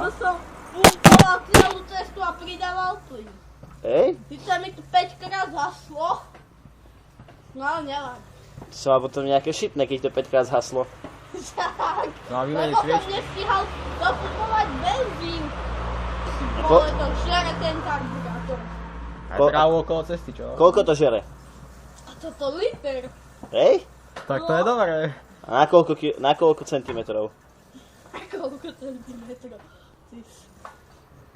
To som pumpoval celú cestu a pridával plyn. Hej? Sice mi tu 5 krát zhaslo, no ale nevadí. To sa má potom nejaké šitné, keď to 5 krát zhaslo. Tak, No a vymeniť lebo som sviečky. nestíhal dopumpovať benzín. Ko- Bolo to žere ten karburátor. Aj trávu okolo cesty, čo? Koľko to žere? A toto liter. Hej? Tak to je dobré. A na koľko centimetrov? Koľko centimetrov?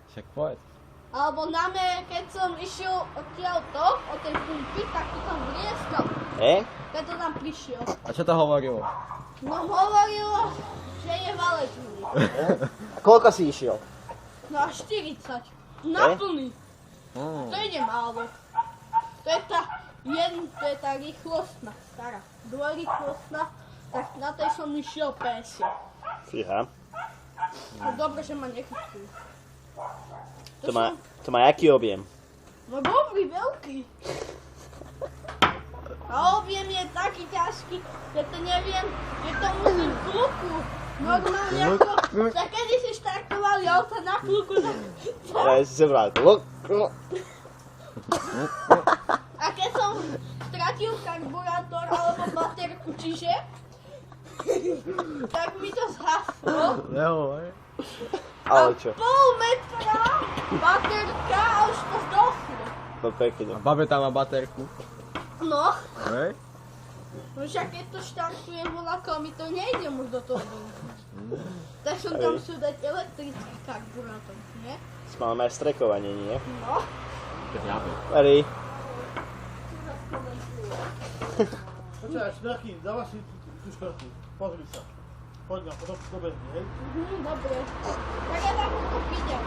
Však povedz. Alebo na mňa, keď som išiel odtiaľto, od tej pumpy, tak to tam vrieskal. Hej? Keď to tam prišiel. A čo to hovorilo? No hovorilo, že je valečný. A koľko si išiel? No a 40. Na plný. Mm. To ide málo. To je tá rýchlostná, stará. Dvojrýchlostná, tak na tej som išiel 50. Fíha. No dobre, že ma nechytujú. To má jaký objem? No dobrý, veľký. A objem je taký ťažký, že to neviem, že to musím v kluku. Normálne ako, že kedy si štartovali auta na kluku, Ja si zebral. a keď som stratil karburátor alebo baterku, čiže, tak mi to zhaslo. Nehovor. Ale čo? Pol metra baterka a už to zdochlo. No pekne. A babe tam má baterku. No, Hej? no však keď to štartujem voľakom, mi to nejde už do toho benzínu. Tak som tam musel dať elektrický karburátor, nie? Máme aj strekovanie, nie? No. Vary. Počkaj, šperky, dávaj si tú šperku. Pozri sa. Poď na, potom si dobehni, hej? Dobre. Tak ja tam to pídem.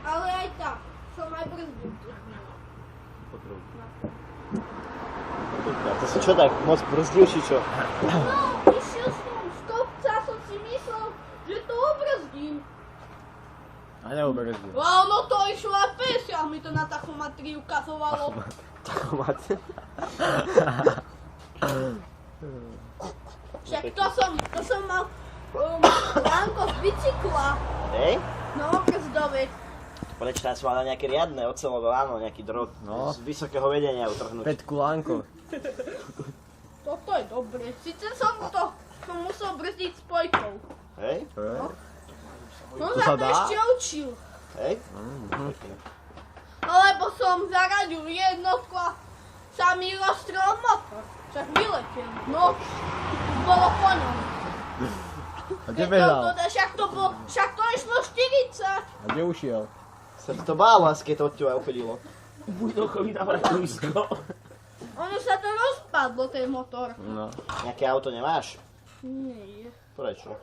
Ale aj tak, som aj brzdil. To si čo tak moc brzdil, či čo? No, išiel som z kopca, som si myslel, že to obrzdím. A neubrzdil. A ono to išlo aj 50, mi to na tachometrii ukazovalo. Tachomat. Však to som mal lánko z bicykla. Hej? No, brzdový. Preč tam si mal na nejaké riadne ocelové láno, nejaký drôt No. z vysokého vedenia utrhnúť. Päťku lánko. Toto je dobre. Sice som musel brzdiť spojkou. Hej? No To za sa to dá? ešte učil. Hej? Lebo som zaradil jednotku a sa mi roztrel motor. Však vyletel. No, bolo po ňom. A kde behal? Však to išlo 40. A kde ušiel? Sa to bálo asi, keď to od teba uchylilo. Buďdochovi na vratulisko. Ono sa to rozpadlo, ten motor. No. Nejaké auto nemáš? Nie. Prečo?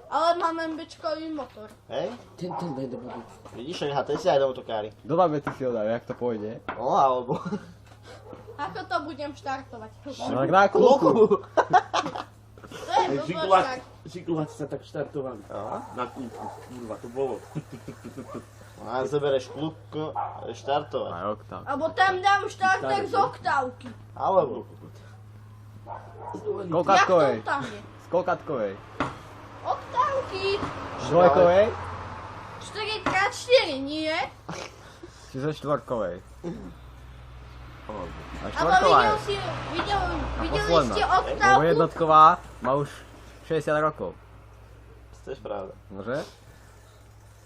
Ale mám MBčkový motor. Hej? Ten daj do babi. Vidíš, nechá, ten si aj do motokári. Do babe ty si ho daj, jak to pôjde. No, alebo... Ako to budem štartovať? No tak na kluku. To je blbosť. Žiglovaci sa tak štartovali. Na kúku. Kurva, to bolo. A zoberieš kľúbko a štartovať. Aj oktál. Alebo tam dám štarter z oktávky. Alebo... Z Jak kolkatkovej. to tam je? Z kolkatkovej. Oktávky. Z dvojkovej? 4x4, nie? Či zo štvorkovej? A Alebo štvorková je. videli Posledná. ste Lebo oktávku? jednotková má už 60 rokov. To je pravda. Nože?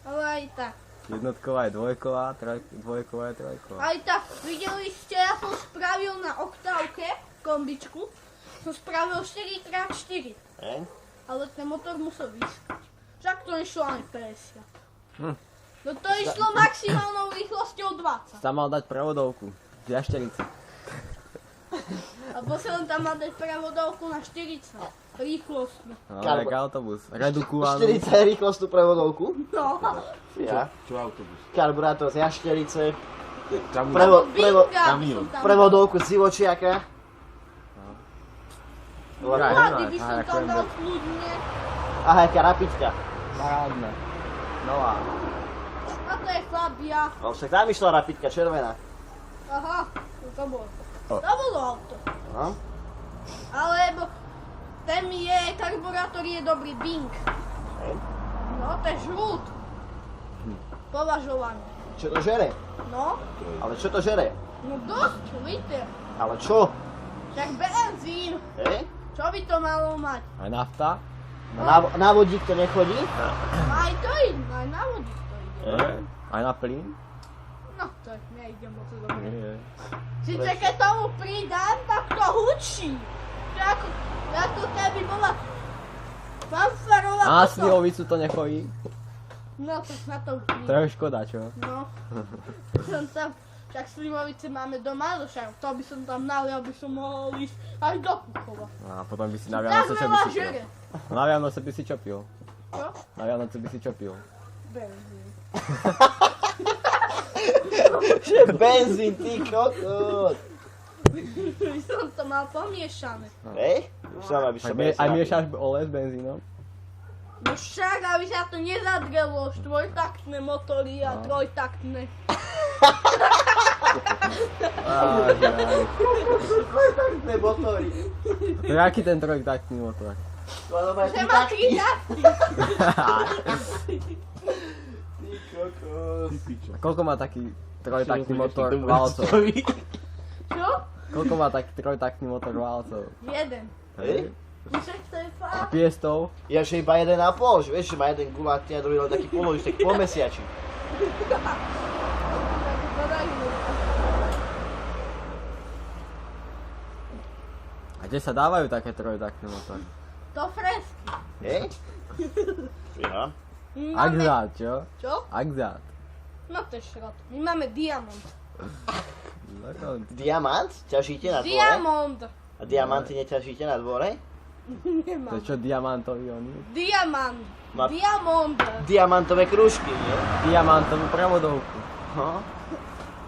Ale aj tak. Jednotková je dvojková, dvojková je trojková. Aj tak, videli ste, ja som spravil na oktávke, kombičku, som spravil 4x4. Hej? Ale ten motor musel vyskať. Však to išlo aj 50. Hm. No to išlo maximálnou rýchlosťou 20. Tam mal dať prevodovku. Z jašterice. Alebo som tam mal dať prevodovku na 40. Rýchlostnú. No, Karbo- jak autobus. Redukovanú. 40 rýchlostnú prevodovku. No. Ja. Čo autobus? Karburátor z jašterice. Tam Prevo- Binga kamión. som tam Prevodovku z divočiaka. Dobrá, Vlády by nemáš. som tam dal kľudne. Aha, jaká rapička. Parádne. Nová. A to je Fabia. No však tam išla rapička červená. Aha, to bolo. O. To bolo auto. No. Alebo Ten je, karburátor je dobrý Bing. Hej. No, to je žrút. Považovaný. Čo to žere? No, Ale čo to žere? no dosť, liter. Ale čo? Však benzín. Hej? Čo by to malo mať? Aj nafta? Na vodík to nechodí? Aj to ide, aj na vodík to ide. Hej. Aj na plyn? No, to nejde moc dobre. Nie. Sice keď tomu pridám, tak to hučí. Ako keby bola fanfarová A na slivovicu to nechodí? No, tak na to To je škoda, čo? No. Som tam, však slivovice máme doma, však to by som tam nalial, by som mohol ísť až do Puchova. A potom by si na Tak Vianoce čo by veľa si žere. pil? Na Vianoce by si čo pil? Čo? Na Vianoce by si čo pil? Benzín. Že benzín, ty kokot. By som to mal pomiešané. Hej? Už som, aby sa benzín Aj napil. miešaš olej s benzínom? No však, aby sa to nezadrelo, štvortaktné motory a trojtaktné. Trojtaktné motory. To je aký ten trojtaktný motor? Že má tri takty. Ty kokos. A koľko má taký trojtaktný motor válcov? Čo? Koľko má taký trojtaktný motor válcov? Jeden. Hej? Však to je A fakt. piestov? Ja že iba 1,5, že vieš, že má jeden gulatý a druhý len taký polovič, taký polmesiačí. A kde sa dávajú také trojtaktné motory? To fresky. Hej? Ja. Axát, čo? Čo? Axát. No to je šrot. My máme diamant. No to- Diamant? Ťažíte na dvore? Diamond. A diamanty neťažíte na dvore? To Nemám. je čo, diamantový oni? Diamant. Ma- Diamond. Diamantové krúžky, nie? Diamantovú prevodovku. No.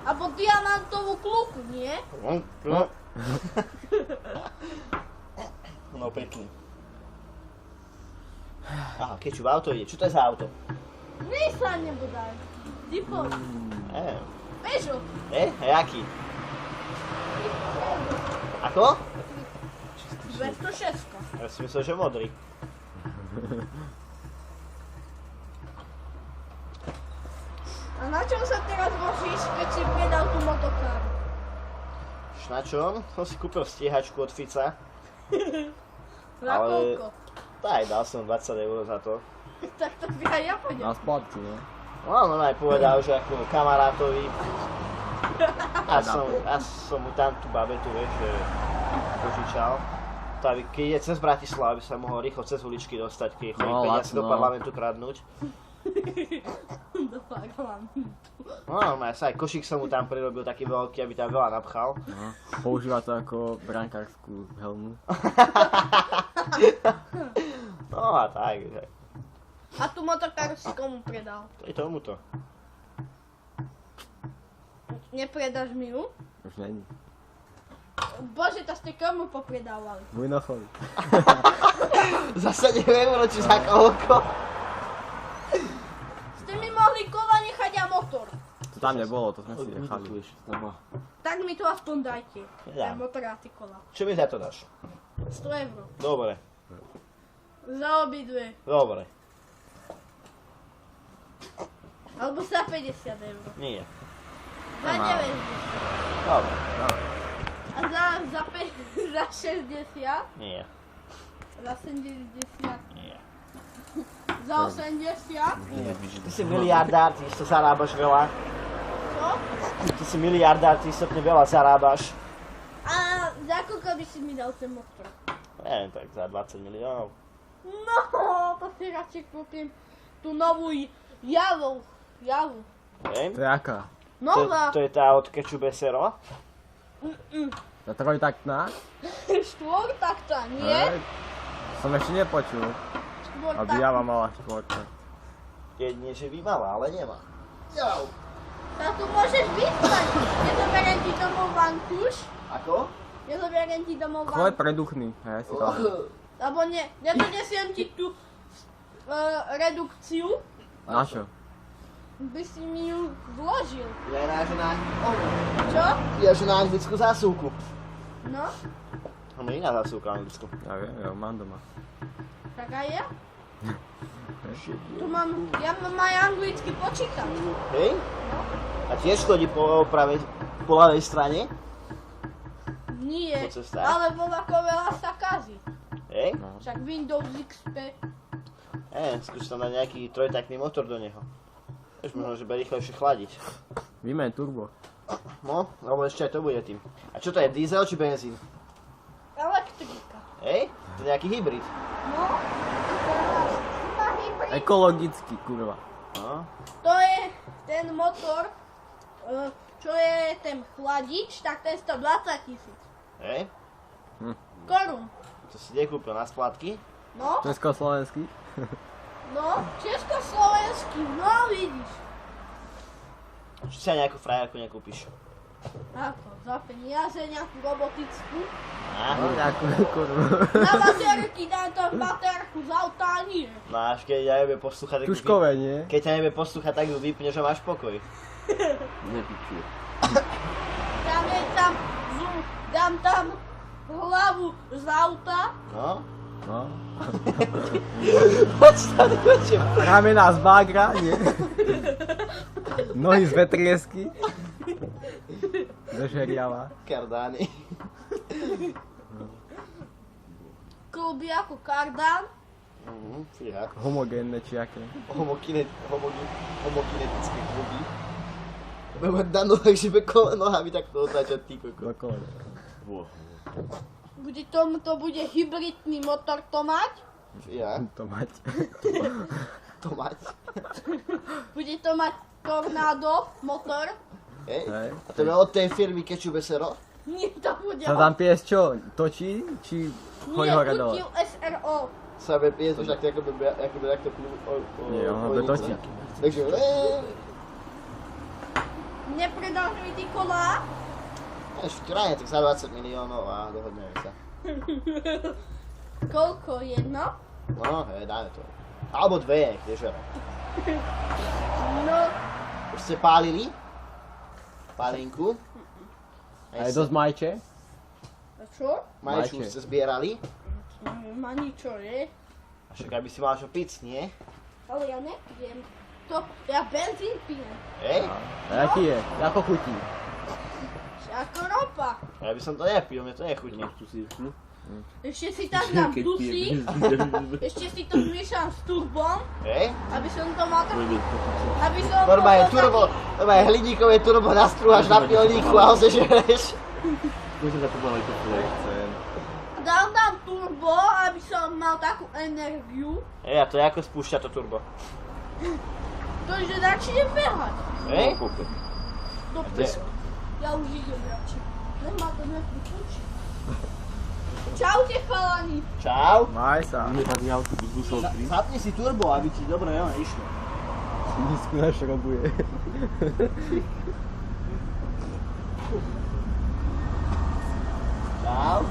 Abo diamantovú kluku, nie? No. No pekný. Aha, kečup, auto ide. Čo to je za auto? Nissan nebodaj. Tipo. Peugeot. A jaký? Ako? 206. Ja si myslel, že modrý. A na čom sa teraz vošíš, keď si predal tú motokáru? Na čom? Som si kúpil stíhačku od Fica. Za Ale- koľko? Tak, dal som 20 eur za to. Tak to by aj ja pôjdem. Na splatku, ne? No, on aj povedal, že ako kamarátovi. Ja som mu tam tú babetu, vieš, že požičal. To aby, keď ide cez Bratislavu, aby sa mohol rýchlo cez uličky dostať, keď chodí No, peniaze do lacno. parlamentu kradnúť. Do parlamentu. No, sa aj košík som mu tam prirobil taký veľký, aby tam veľa napchal. No. Používa to ako brankárskú helmu. No a tak, že. A tú motokáru si komu predal? To je tomuto. Nepredáš mi ju? Už není. Bože, to ste komu popredávali? Vujnochovi. Za 7 eur, či za koľko? Ste mi mohli kola nechať a motor. To tam nebolo, to sme si nechali. Tak mi to aspoň dajte. Ja. Ten motor a ty kola. Čo mi za to dáš? 100 eur. Dobre, Za obidve. dobre. Alebo za 50 eur. Nie. Za 90. Dobre, A za 60? nie. Za 70? Nie. Za 80? Nie. Ty si miliardár, ty isto zarábaš veľa. Čo? Ty si miliardár, ty istotne veľa zarábaš. A za koľko by si mi dal ten motor? Neviem, tak za 20 miliónov. No, to si radšej kúpim tú novú javu. Javu. Viem? To je aká? Nová. To je tá od Kečube Sero? Tá trojtaktná? Štvortakta, nie? Hej. Som ešte nepočul, aby Java mala štvorka. Jedine, že by mala, ale nemá. Jau. Tak tu môžeš vyspať. Nezoberiem ti domov vankuš. Ako? Nezoberiem ti domov Tvoj vankuš. preduchný, hej, si tam. Alebo nie. Nedonesiem ti tú redukciu. Na čo? By si mi ju vložil. Ja že na... Čo? Ja že na anglickú zásuvku. No. Máme iná zásuvka v Anglicku. Ja viem, ja ho mám doma. Tak aj ja? Tu mám, ja mám aj anglický počítač. Hej? A tiež chodí po ľavej strane? Nie, Po cestách? ale voľako veľa sa kazí. Hej? Však Windows XP. Skúš tam dať nejaký trojtaktný motor do neho. Vieš, možno, že bude rýchlejšie chladiť. Vymeň turbo. No, lebo ešte aj to bude tým. A čo to je, diesel či benzín? Elektrika. Hej? To je nejaký hybrid. No, iba hybrid. Ekologický, kurva. No. To je ten motor, čo je ten chladič, tak ten 120 000 Hej? korún. To si kde kúpil, na splátky? No, Československý. no, československý, no vidíš. Či si aj nejakú frajerku nekúpiš? Ako, za peniaze nejakú robotickú. No, nejakú kurvu. Na baterky dám to baterku z auta a nie. No až keď ťa nevie poslúchať, tak ju Tuškové, nie? Keď ťa nevie poslúchať, tak ju vypneš a máš pokoj. Nepičuje. Dám tam hlavu z auta. No? No. Poď tam, chodím. Ramena z bagra, nie? Nohy z vetriesky. Dožeriava. Kardány. Kluby ako kardán. Fíha. Homogénne či aké. Homokinetické kluby. Budeme mať na nohách, že by nohami takto otáčať, ty koko. Dokoľa. To bude hybridný motor to mať. Fíha. To mať. To mať. Bude to mať tornádo motor. Hej? Hej. A to je od tej firmy Kečup SRO? Nie, to bude Sa tam pies čo? Točí? Či chodí hore dole? Kutil SRO. Same pies, už takto ako by takto pnú Nie, ono to točí. Takže Nepredáš mi ty kolá? Štrajne, tak za 20 miliónov a dohodneme sa. Koľko? Jedno? No, hej, dáme to. Alebo dve, kdeže. No, Už ste pálili? Pálinku? A je dosť majče? a čo? Majču už ste zbierali? Má ničo, je? A však aby si mal čo piť, nie? Ale ja nepijem. Ja benzín pijem. Hej? A jaký je? Ako chutí? Ako ropa. Ja by som to nepil, mne to nechutí. Ešte si tam dám dusík. Ešte si to zmiešam s turbom. Hej? Aby som to mal tak... Aby som... Normálne turbo, normálne hliníkové turbo nastrúhaš na pilníku a ho zežereš. Dám tam turbo, aby som mal takú energiu. Hej, a to je ako spúšťa to turbo? To je, že začne behať. Hej? Dobre. Ja už idem radšej. Nemá to nejakú kúči. Čaute chalani. Čau. Maj sa. Zapni si turbo, aby ti dobre išlo. Nízku našrobuje. Čau.